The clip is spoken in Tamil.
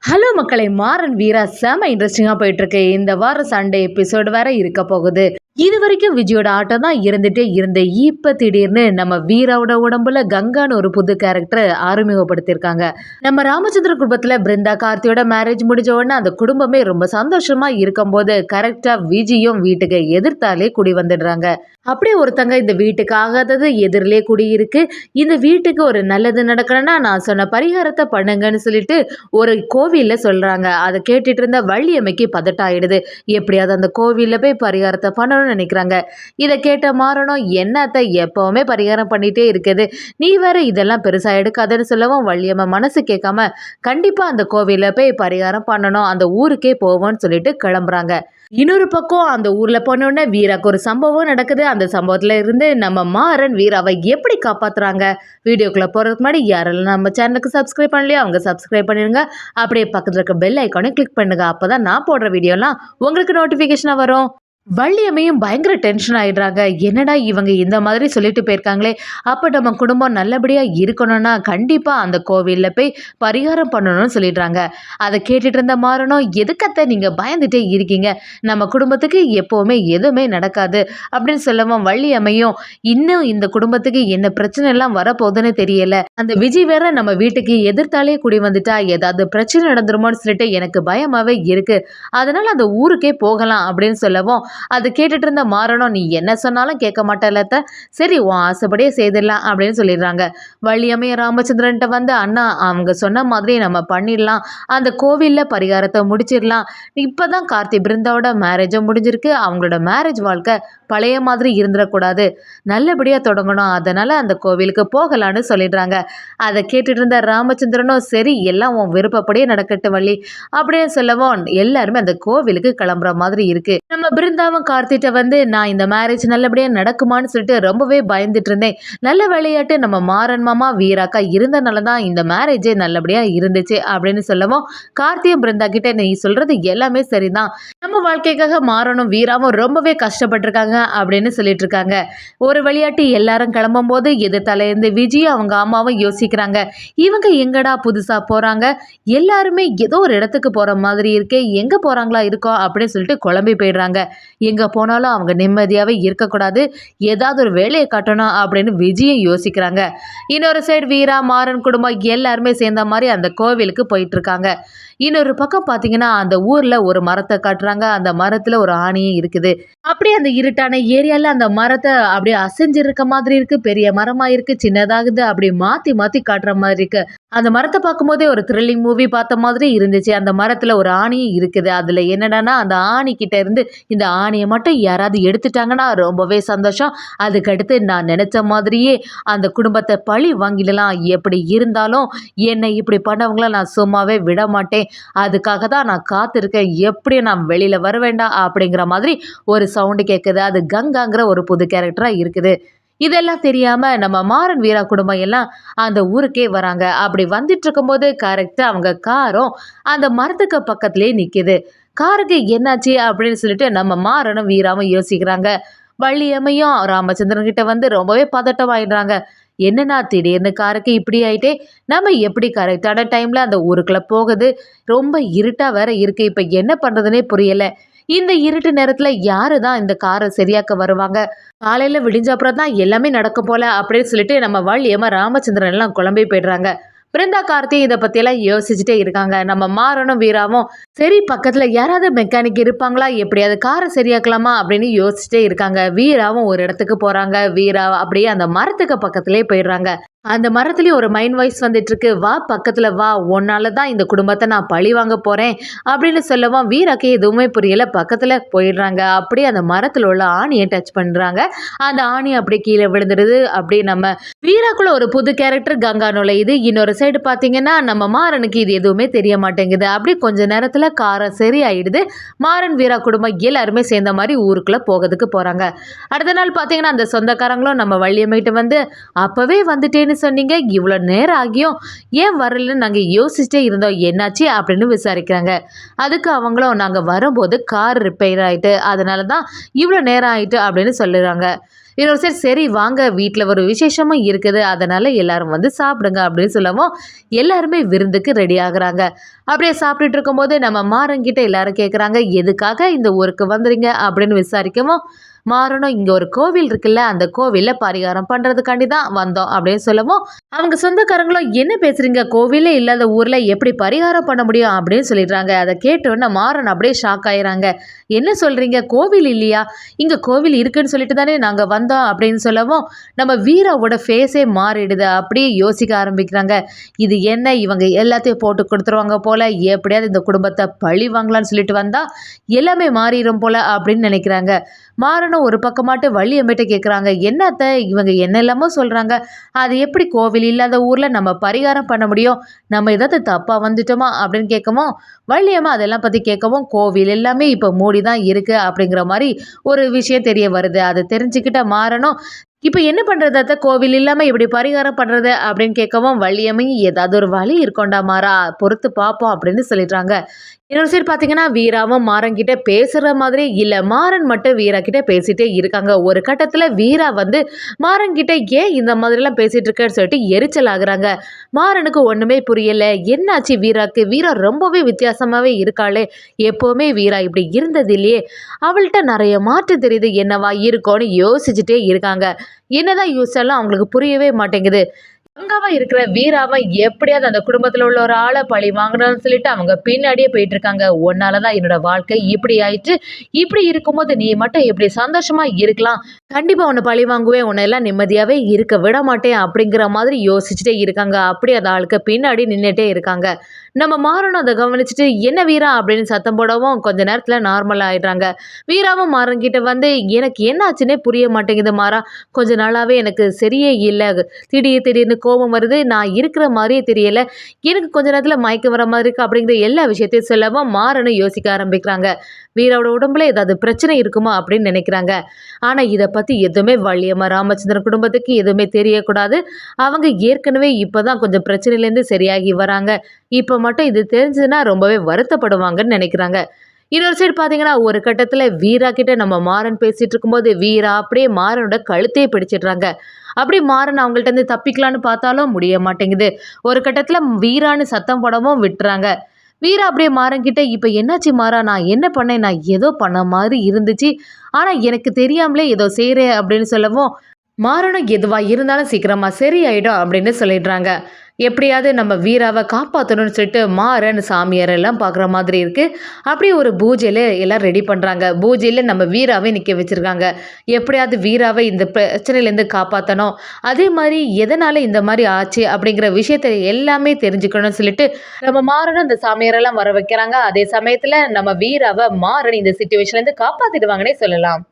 ஹலோ மக்களை, மாறன் வீரா செம இன்ட்ரெஸ்டிங்காக போயிட்டுருக்கு. இந்த வாரம் சண்டே எபிசோடு வேற இருக்க போகுது. இது வரைக்கும் விஜயோட ஆட்டம் தான் இருந்துட்டே இருந்த இப்போ திடீர்னு நம்ம வீராவோட உடம்புல கங்கான்னு ஒரு புது கேரக்டர் அறிமுகப்படுத்தியிருக்காங்க. நம்ம ராமச்சந்திர குடும்பத்தில் பிருந்தா கார்த்தியோட மேரேஜ் முடிஞ்ச உடனே அந்த குடும்பமே ரொம்ப சந்தோஷமா இருக்கும்போது கரெக்டாக விஜயும் வீட்டுக்கு எதிர்த்தாலே குடி வந்துடுறாங்க. அப்படியே ஒருத்தங்க இந்த வீட்டுக்கு ஆகாதது எதிரிலே குடியிருக்கு, இந்த வீட்டுக்கு ஒரு நல்லது நடக்கணும்னா நான் சொன்ன பரிகாரத்தை பண்ணுங்கன்னு சொல்லிட்டு ஒரு கோவிலில் சொல்கிறாங்க. அதை கேட்டுட்டு இருந்த வள்ளியம்மைக்கு பதட்டம் ஆயிடுது. எப்படியாவது அந்த கோவிலில் போய் பரிகாரத்தை பண்ணணும்னு நினைக்கிறாங்க. இதை கேட்ட மாறணும், என்னத்தை எப்போவுமே பரிகாரம் பண்ணிகிட்டே இருக்குது, நீ வேற இதெல்லாம் பெருசாக எடுக்காதுன்னு சொல்லவும் வள்ளியம்மை மனசு கேட்காம கண்டிப்பாக அந்த கோவிலில் போய் பரிகாரம் பண்ணணும், அந்த ஊருக்கே போவோம்னு சொல்லிட்டு கிளம்புறாங்க. இன்னொரு பக்கம் அந்த ஊரில் போனோடனே வீராக்கு ஒரு சம்பவம் நடக்குது. அந்த சம்பவத்தில் இருந்து நம்ம மாறன் வீராவை எப்படி காப்பாற்றுறாங்க. வீடியோக்குள்ளே போகிறதுக்கு முன்னாடி யாரெல்லாம் நம்ம சேனலுக்கு சப்ஸ்கிரைப் பண்ணலையோ அவங்க சப்ஸ்கிரைப் பண்ணிடுங்க. அப்படியே பக்கத்தில் இருக்க பெல் ஐக்கானே கிளிக் பண்ணுங்கள். அப்போ தான் நான் போடுற வீடியோலாம் உங்களுக்கு நோட்டிஃபிகேஷனாக வரும். வள்ளியம்மையும் பயங்கர டென்ஷன் ஆயிடுறாங்க. என்னடா இவங்க இந்த மாதிரி சொல்லிட்டு போயிருக்காங்களே, அப்போ நம்ம குடும்பம் நல்லபடியாக இருக்கணும்னா கண்டிப்பாக அந்த கோவிலில் போய் பரிகாரம் பண்ணணும்னு சொல்லிடுறாங்க. அதை கேட்டுட்டு இருந்த மாறணும், எதுக்கத்தை நீங்கள் பயந்துட்டே இருக்கீங்க, நம்ம குடும்பத்துக்கு எப்போவுமே எதுவுமே நடக்காது அப்படின்னு சொல்லவும் வள்ளியம்மையும் இன்னும் இந்த குடும்பத்துக்கு என்ன பிரச்சனை எல்லாம் வரப்போகுதுன்னு தெரியல, அந்த விஜய் வேற நம்ம வீட்டுக்கு எதிர்த்தாலே குடி வந்துட்டா ஏதாவது பிரச்சனை நடந்துருமோன்னு சொல்லிட்டு எனக்கு பயமாகவே இருக்கு, அதனால அந்த ஊருக்கே போகலாம் அப்படின்னு சொல்லவும் அது கேட்டுட்டு இருந்த மாறணும், நீ என்ன சொன்னாலும் கேட்க மாட்டேலத்த, சரி உன் ஆசைப்படியே செய்திடலாம் அப்படின்னு சொல்லிடுறாங்க. வள்ளியம்மையும் ராமச்சந்திரன்ட்ட வந்து, அண்ணா அவங்க சொன்ன மாதிரி நம்ம பண்ணிடலாம், அந்த கோவிலில் பரிகாரத்தை முடிச்சிடலாம், இப்போ தான் கார்த்தி பிருந்தாவோட மேரேஜும் முடிஞ்சிருக்கு, அவங்களோட மேரேஜ் வாழ்க்கை பழைய மாதிரி இருந்துடக்கூடாது, நல்லபடியாக தொடங்கணும், அதனால் அந்த கோவிலுக்கு போகலான்னு சொல்லிடுறாங்க. அதை கேட்டுட்டு இருந்த ராமச்சந்திரனும் சரி எல்லாம் உன் விருப்பப்படியே நடக்கட்டும் வள்ளி அப்படின்னு சொல்லவும் எல்லாருமே அந்த கோவிலுக்கு கிளம்புற மாதிரி இருக்கு. நம்ம பிருந்தாவும் கார்த்திட்ட வந்து, நான் இந்த மேரேஜ் நல்லபடியாக நடக்குமான்னு சொல்லிட்டு ரொம்பவே பயந்துட்டு இருந்தேன், நல்ல விளையாட்டு நம்ம மாறன் மாமா வீராக்கா இருந்தனால தான் இந்த மேரேஜே நல்லபடியாக இருந்துச்சு அப்படின்னு சொல்லவும் கார்த்தியும் பிருந்தா கிட்ட நீ சொல்றது எல்லாமே சரிதான், நம்ம வாழ்க்கைக்காக மாறனும் வீராவும் ரொம்பவே கஷ்டப்பட்டிருக்காங்க அப்படின்னு சொல்லிட்டு இருக்காங்க. ஒரு விளையாட்டு எல்லாரும் கிளம்பும் போது எதிர்த்தாலேருந்து விஜய் அவங்க அம்மாவும் யோசிக்கிறாங்க, இவங்க எங்கடா புதுசா போறாங்க, எல்லாருமே ஏதோ ஒரு இடத்துக்கு போற மாதிரி இருக்கே, எங்க போறாங்களா இருக்கோ அப்படின்னு சொல்லிட்டு குழம்பி போயிடுறாங்க. எங்க போனாலும் அவங்க நிம்மதியாவே இருக்கக்கூடாது, ஏதாவது ஒரு வேலையை காட்டணும் அப்படின்னு விஜயும் யோசிக்கிறாங்க. இன்னொரு சைடு வீரா மாறன் குடும்பம் எல்லாருமே சேர்ந்த மாதிரி அந்த கோவிலுக்கு போயிட்டு இருக்காங்க. இன்னொரு பக்கம் பார்த்தீங்கன்னா அந்த ஊர்ல ஒரு மரத்தை காட்டுறாங்க. அந்த மரத்துல ஒரு ஆணியும் இருக்குது. அப்படியே அந்த இருட்டான ஏரியால அந்த மரத்தை அப்படியே அசைஞ்சிருக்க மாதிரி இருக்கு, பெரிய மரமா இருக்கு, சின்னதாகுது, அப்படி மாத்தி மாத்தி காட்டுற மாதிரி இருக்கு. அந்த மரத்தை பார்க்கும்போதே ஒரு த்ரில்லிங் மூவி பார்த்த மாதிரி இருந்துச்சு. அந்த மரத்துல ஒரு ஆணியும் இருக்குது. அதுல என்னடானா அந்த ஆணி கிட்ட இருந்து இந்த ஆணியை மட்டும் யாராவது எடுத்துட்டாங்கன்னா ரொம்பவே சந்தோஷம், அதுக்கடுத்து நான் நினைச்ச மாதிரியே அந்த குடும்பத்தை பழி வாங்கிடலாம், எப்படி இருந்தாலும் என்னை இப்படி பண்ணவங்கள நான் சும்மாவே விட மாட்டேன், அதுக்காக தான் நான் காத்திருக்கேன், எப்படி நான் வெளியில வர வேண்டாம் அப்படிங்கிற மாதிரி ஒரு சவுண்டு கேட்குது. அது கங்காங்கிற ஒரு புது கேரக்டராக இருக்குது. இதெல்லாம் தெரியாம நம்ம மாறன் வீரா குடும்பம் எல்லாம் அந்த ஊருக்கே வராங்க. அப்படி வந்துட்டு இருக்கும்போது கரெக்டா அவங்க காரும் அந்த மரத்துக்கு பக்கத்துலேயே நிக்குது. காருக்கு என்னாச்சு அப்படின்னு சொல்லிட்டு நம்ம மாறனும் வீராவும் யோசிக்கிறாங்க. வள்ளியம்மையும் ராமச்சந்திரன் கிட்ட வந்து ரொம்பவே பதட்டம் ஆயிடுறாங்க. என்னன்னா திடீர்னு காருக்கு இப்படி ஆயிட்டே, நம்ம எப்படி கரெக்டான டைம்ல அந்த ஊருக்குள்ள போகுது, ரொம்ப இருட்டா வேற இருக்கு, இப்ப என்ன பண்றதுனே புரியல, இந்த இருட்டு நேரத்துல யாரு தான் இந்த காரை சரியாக்க வருவாங்க, காலையில விடிஞ்ச அப்புறம் தான் எல்லாமே நடக்கும் போல அப்படின்னு சொல்லிட்டு நம்ம வள்ளியம்மா ராமச்சந்திரன் எல்லாம் குழம்பி போயிடுறாங்க. பிருந்தா கார்த்தி இதை பற்றியெல்லாம் யோசிச்சுட்டே இருக்காங்க. நம்ம மாறனும் வீராவும் சரி பக்கத்தில் யாராவது மெக்கானிக் இருப்பாங்களா, எப்படியாவது காரை சரியாக்கலாமா அப்படின்னு யோசிச்சுட்டே இருக்காங்க. வீராவும் ஒரு இடத்துக்கு போகிறாங்க. வீரா அப்படியே அந்த மரத்துக்கு பக்கத்துலேயே போயிடுறாங்க. அந்த மரத்துலேயும் ஒரு மைண்ட் வாய்ஸ் வந்துட்டு இருக்கு, வா பக்கத்தில் வா, உன்னால தான் இந்த குடும்பத்தை நான் பழி வாங்க போகிறேன் அப்படின்னு சொல்லவும் வீராக்கு எதுவுமே புரியலை, பக்கத்தில் போயிடுறாங்க. அப்படியே அந்த மரத்தில் உள்ள ஆணியை டச் பண்ணுறாங்க. அந்த ஆணி அப்படியே கீழே விழுந்துடுது. அப்படியே நம்ம வீராக்குள்ள ஒரு புது கேரக்டர் கங்கா நுழையுது. இன்னொரு சைடு பார்த்தீங்கன்னா நம்ம மாறனுக்கு இது எதுவுமே தெரிய மாட்டேங்குது. அப்படி கொஞ்ச நேரத்தில் காரம் சரி ஆயிடுது. மாறன் வீரா குடும்பம் எல்லாருமே சேர்ந்த மாதிரி ஊருக்குள்ளே போகிறதுக்கு போகிறாங்க. அடுத்த நாள் பார்த்தீங்கன்னா அந்த சொந்தக்காரங்களும் நம்ம வள்ளியம்மைகிட்ட வந்து, அப்போவே வந்துட்டேன்னு சொன்னீங்க, இவ்வளோ நேரம் ஆகியும் ஏன் வரலன்னு நாங்கள் யோசிச்சுட்டே இருந்தோம், என்னாச்சு அப்படின்னு விசாரிக்கிறாங்க. அதுக்கு அவங்களும் நாங்கள் வரும்போது கார் ரிப்பேர் ஆகிட்டு அதனால தான் இவ்வளோ நேரம் ஆகிட்டு அப்படின்னு சொல்லுறாங்க. இன்னொரு சைடு சரி வாங்க வீட்டில் ஒரு விசேஷமும் இருக்குது, அதனால எல்லாரும் வந்து சாப்பிடுங்க அப்படின்னு சொல்லவும் எல்லாருமே விருந்துக்கு ரெடி ஆகுறாங்க. அப்படியே சாப்பிட்டுட்டு இருக்கும்போது நம்ம மாறன்கிட்ட எல்லாரும் கேட்குறாங்க, எதுக்காக இந்த ஊருக்கு வந்துறீங்க அப்படின்னு விசாரிக்கவும் மாறனும் இங்கே ஒரு கோவில் இருக்குல்ல, அந்த கோவிலில் பரிகாரம் பண்ணுறதுக்காண்டி தான் வந்தோம் அப்படின்னு சொல்லவும் அவங்க சொந்தக்காரங்களும் என்ன பேசுறீங்க, கோவிலே இல்லாத ஊரில் எப்படி பரிகாரம் பண்ண முடியும் அப்படின்னு சொல்லிடுறாங்க. அதை கேட்டோன்னே மாறன் அப்படியே ஷாக் ஆயிடுறாங்க. என்ன சொல்கிறீங்க, கோவில் இல்லையா, இங்கே கோவில் இருக்குன்னு சொல்லிட்டு தானே நாங்கள் வந்தோம் அப்படின்னு சொல்லவும் நம்ம வீராவோட ஃபேஸே மாறிடுது. அப்படியே யோசிக்க ஆரம்பிக்கிறாங்க, இது என்ன இவங்க எல்லாத்தையும் போட்டு கொடுத்துருவாங்க போல், எப்படியாவது இந்த குடும்பத்தை பழி வாங்கலான்னு சொல்லிட்டு வந்தால் எல்லாமே மாறிடும் போல் அப்படின்னு நினைக்கிறாங்க. மாறனும் ஒரு பக்கமாட்டு வள்ளியம்மிட்ட கேட்குறாங்க, என்னத்த இவங்க என்ன எல்லாமோ சொல்கிறாங்க, அது எப்படி கோவில் இல்லாத ஊரில் நம்ம பரிகாரம் பண்ண முடியும், நம்ம ஏதாவது தப்பாக வந்துட்டோமா அப்படின்னு கேட்கவும் வள்ளியம்மா அதெல்லாம் பற்றி கேட்கவும் கோவில் எல்லாமே இப்போ மூடி தான் இருக்குது அப்படிங்கிற மாதிரி ஒரு விஷயம் தெரிய வருது. அதை தெரிஞ்சுக்கிட்ட மாறனும் இப்போ என்ன பண்ணுறது அத்தை, கோவில் இல்லாமல் இப்படி பரிகாரம் பண்ணுறது அப்படின்னு கேட்கவும் வள்ளியம்மை ஏதாவது ஒரு வழி இருக்கோண்டா மாறா, பொறுத்து பார்ப்போம் அப்படின்னு சொல்லிடுறாங்க. இன்னொரு சைடு பார்த்தீங்கன்னா வீராவும் மாறன் கிட்ட பேசுகிற மாதிரி இல்லை, மாறன் மட்டும் வீரா கிட்ட பேசிகிட்டே இருக்காங்க. ஒரு கட்டத்தில் வீரா வந்து மாறன் கிட்ட ஏன் இந்த மாதிரிலாம் பேசிகிட்டு இருக்கேன்னு சொல்லிட்டு எரிச்சல் ஆகுறாங்க. மாறனுக்கு ஒன்றுமே புரியலை, என்னாச்சு வீராக்கு, வீரா ரொம்பவே வித்தியாசமாகவே இருக்காளே, எப்போவுமே வீரா இப்படி இருந்தது இல்லையே, அவள்கிட்ட நிறைய மாற்றம் தெரியுது, என்னவா இருக்கோன்னு யோசிச்சுட்டே இருக்காங்க. என்னதான் யோசிச்சாலும் அவங்களுக்கு புரியவே மாட்டேங்குது. கங்காவா இருக்கிற வீராவை எப்படியாவது அந்த குடும்பத்தில் உள்ள ஒரு ஆளை பழி வாங்கணும்னு சொல்லிட்டு அவங்க பின்னாடியே போயிட்டு இருக்காங்க. உன்னாலதான் என்னோட வாழ்க்கை இப்படி ஆயிடுச்சு, இப்படி இருக்கும்போது நீ மட்டும் எப்படி சந்தோஷமா இருக்கலாம், கண்டிப்பா உன்னை பழி வாங்குவேன், உன்னை எல்லாம் நிம்மதியாவே இருக்க விட மாட்டேன் அப்படிங்கிற மாதிரி யோசிச்சுட்டே இருக்காங்க. அப்படி அந்த ஆளுக்கு பின்னாடி நின்றுட்டே இருக்காங்க. நம்ம மாறனும் அதை கவனிச்சுட்டு என்ன வீரா அப்படின்னு சத்தம் போடவும் கொஞ்ச நேரத்துல நார்மல் ஆயிடுறாங்க. வீராவும் மாறன்கிட்ட வந்து எனக்கு என்ன ஆச்சுன்னே புரிய மாட்டேங்குது மாறா, கொஞ்ச நாளாவே எனக்கு சரியே இல்லை, திடீர்னு கோபம் வருது, நான் இருக்கிற மாதிரியே தெரியல, எனக்கு கொஞ்ச நேரத்துல மயக்கம் வர மாதிரி இருக்கு அப்படிங்கிற எல்லா விஷயத்தையும் சொல்லவும் மாறனும் யோசிக்க ஆரம்பிக்கிறாங்க. வீராவோட உடம்புல ஏதாவது பிரச்சனை இருக்குமா அப்படின்னு நினைக்கிறாங்க. ஆனா இதை பத்தி எதுவுமே வள்ளியம்மா ராமச்சந்திரன் குடும்பத்துக்கு எதுவுமே தெரியக்கூடாது. அவங்க ஏற்கனவே இப்பதான் கொஞ்சம் பிரச்சனையிலேருந்து சரியாகி வராங்க. இப்போ மட்டும் இது தெரிஞ்சதுன்னா ரொம்பவே வருத்தப்படுவாங்கன்னு நினைக்கிறாங்க. இன்னொரு சைடு பார்த்தீங்கன்னா ஒரு கட்டத்தில் வீரா கிட்ட நம்ம மாறன் பேசிட்டு இருக்கும்போது வீரா அப்படியே மாறனோட கழுத்தையே பிடிச்சிடுறாங்க. அப்படி மாறன் அவங்கள்ட்ட இருந்து தப்பிக்கலான்னு பார்த்தாலும் முடிய மாட்டேங்குது. ஒரு கட்டத்தில் வீரான்னு சத்தம் போடவும் விட்டுறாங்க. வீரா அப்படியே மாறன்கிட்ட இப்போ என்னாச்சு மாறா, நான் என்ன பண்ணேன், நான் ஏதோ பண்ண மாதிரி இருந்துச்சு, ஆனால் எனக்கு தெரியாமலே ஏதோ செய்கிறேன் அப்படின்னு சொல்லவும் மாறனும் எதுவாக இருந்தாலும் சீக்கிரமா சரியாயிடும் அப்படின்னு சொல்லிடுறாங்க. எப்படியாவது நம்ம வீராவை காப்பாற்றணும்னு சொல்லிட்டு மாறன் சாமியார் எல்லாம் பார்க்குற மாதிரி இருக்குது. அப்படியே ஒரு பூஜையில் எல்லாம் ரெடி பண்ணுறாங்க. பூஜையில் நம்ம வீராவை நிற்க வச்சுருக்காங்க. எப்படியாவது வீராவை இந்த பிரச்சனையிலேருந்து காப்பாற்றணும், அதே மாதிரி எதனால் இந்த மாதிரி ஆச்சு அப்படிங்கிற விஷயத்தை எல்லாமே தெரிஞ்சுக்கணும்னு சொல்லிட்டு நம்ம மாறனும் இந்த சாமியாரெல்லாம் வர வைக்கிறாங்க. அதே சமயத்தில் நம்ம வீராவை மாறன் இந்த சுச்சுவேஷன்லேருந்து காப்பாற்றிடுவாங்கன்னே சொல்லலாம்.